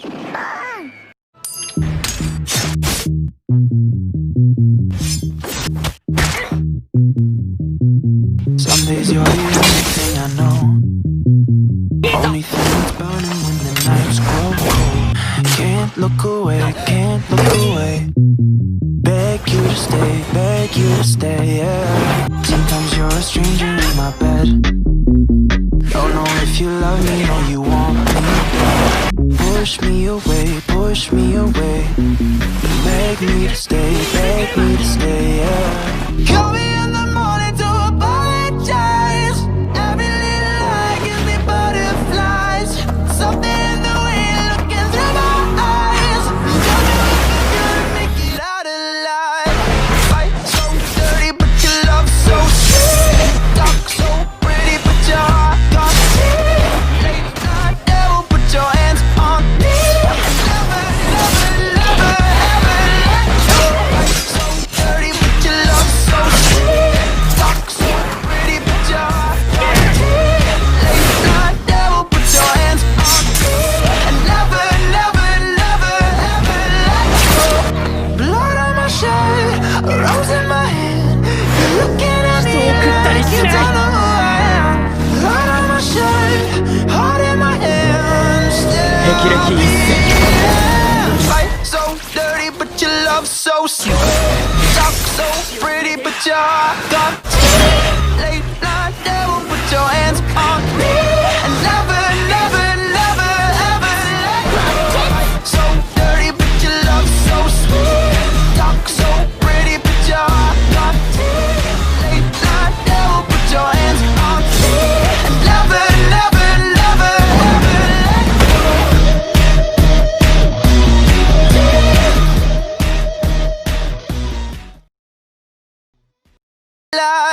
Some days you're the only thing I know, only thing that's burning when the nights grow cold. Can't look away, can't look away. Beg you to stay, yeah. Sometimes you're a stranger in my bed. Don't know if you love me or you want me. Push me away, but beg me to stay, yeah. Call me in the morning to apologize. Every little lie gives me butterflies. Something in the way you look into my eyes. Tell me if I could make it out alive. Fight so dirty, but your love so sweet. Talk so pretty, but your heart can't see. Late night devil, put your hands on me. Never, never, never, ever let go. Fight so dirty, but your love so sweet. Talk so pretty, but your heart can't see. Late night devil, put your hands on me. And never, never, never, ever let go. Blood on my shirt, a rose in my hand. You're looking at me like you don't know who I am. Blood on my shirt, heart in my hand. Still fight so dirty, but your love so sweet. Talk so pretty, but your heart got late night devil, put your hands on me. And never, never, never, ever let go. Fight so dirty, but your love so sweet. Talk so pretty, but your heart got late night devil, put your hands on me. And never, never, never, ever let go. Life.